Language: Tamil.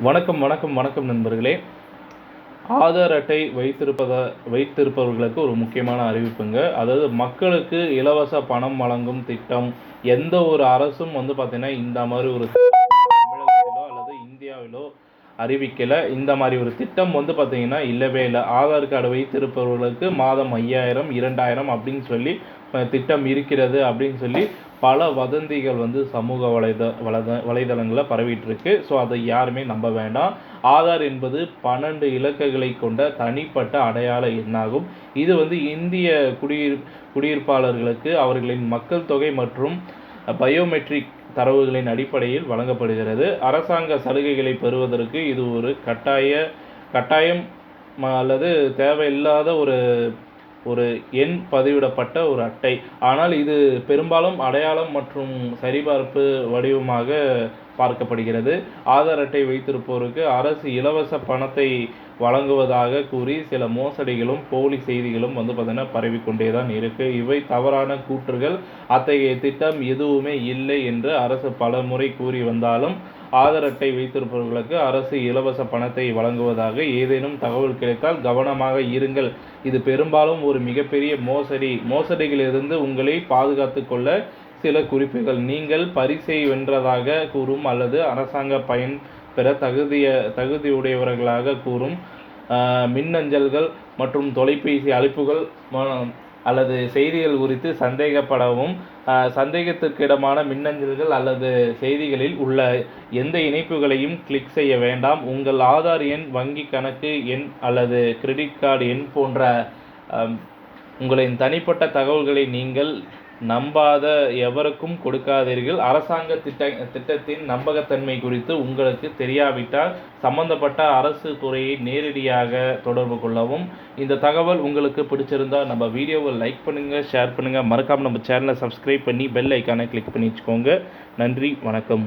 வணக்கம் நண்பர்களே. ஆதார் அட்டை வைத்திருப்பவர்களுக்கு ஒரு முக்கியமான அறிவிப்புங்க. அதாவது மக்களுக்கு இலவச பணம் வழங்கும் திட்டம் எந்த ஒரு அரசும் பார்த்தீங்கன்னா இந்த மாதிரி ஒரு தமிழகத்திலோ அல்லது இந்தியாவிலோ அறிவிக்கலை. இந்த மாதிரி ஒரு திட்டம் பார்த்தீங்கன்னா இல்லவே இல்லை. ஆதார் கார்டு வைத்திருப்பவர்களுக்கு மாதம் 5000 2000 அப்படின்னு சொல்லி திட்டம் இருக்கிறது அப்படின்னு சொல்லி பல வதந்திகள் சமூக வலைதளங்களில் பரவிட்டு இருக்கு. ஸோ அதை யாருமே நம்ப வேண்டாம். ஆதார் என்பது 12 இலக்குகளை கொண்ட தனிப்பட்ட அடையாள எண்ணாகும். இது இந்திய குடியிருப்பாளர்களுக்கு அவர்களின் மக்கள் தொகை மற்றும் பயோமெட்ரிக் தரவுகளின் அடிப்படையில் வழங்கப்படுகிறது. அரசாங்க சலுகைகளை பெறுவதற்கு இது ஒரு கட்டாயம் அல்லது தேவையில்லாத ஒரு எண் பதிவிடப்பட்ட ஒரு அட்டை. ஆனால் இது பெரும்பாலும் அடையாளம் மற்றும் சரிபார்ப்பு வடிவமாக பார்க்கப்படுகிறது. ஆதார் அட்டை வைத்திருப்போருக்கு அரசு இலவச பணத்தை வழங்குவதாக கூறி சில மோசடிகளும் போலி செய்திகளும் பார்த்தீங்கன்னா பரவிக்கொண்டே தான் இருக்கு. இவை தவறான கூற்றுகள். அத்தகைய திட்டம் எதுவுமே இல்லை என்று அரசு பல முறை கூறி வந்தாலும் ஆதார் அட்டை வைத்திருப்பவர்களுக்கு அரசு இலவச பணத்தை வழங்குவதாக ஏதேனும் தகவல் கிடைத்தால் கவனமாக இருங்கள். இது பெரும்பாலும் ஒரு மிகப்பெரிய மோசடிகளிலிருந்து உங்களை பாதுகாத்து கொள்ள சில குறிப்புகள். நீங்கள் பரிசை வென்றதாக கூறும் அல்லது அரசாங்க பயன் பெற தகுதியுடையவர்களாக கூறும் மின்னஞ்சல்கள் மற்றும் தொலைபேசி அழைப்புகள் அல்லது செய்திகள் குறித்து சந்தேகப்படவும். சந்தேகத்திற்கிடமான மின்னஞ்சல்கள் அல்லது செய்திகளில் உள்ள எந்த இணைப்புகளையும் கிளிக் செய்ய வேண்டாம். உங்கள் ஆதார் எண், வங்கி கணக்கு எண் அல்லது கிரெடிட் கார்டு எண் போன்ற உங்களின் தனிப்பட்ட தகவல்களை நீங்கள் நம்பாத எவருக்கும் கொடுக்காதீர்கள். அரசாங்க திட்டத்தின் நம்பகத்தன்மை குறித்து உங்களுக்கு தெரியாவிட்டால் சம்பந்தப்பட்ட அரசு துறையை நேரடியாக தொடர்பு கொள்ளவும். இந்த தகவல் உங்களுக்கு பிடிச்சிருந்தால் நம்ம வீடியோவை லைக் பண்ணுங்கள், ஷேர் பண்ணுங்கள். மறக்காமல் நம்ம சேனலை சப்ஸ்கிரைப் பண்ணி பெல் ஐக்கானை கிளிக் பண்ணி வச்சுக்கோங்க. நன்றி, வணக்கம்.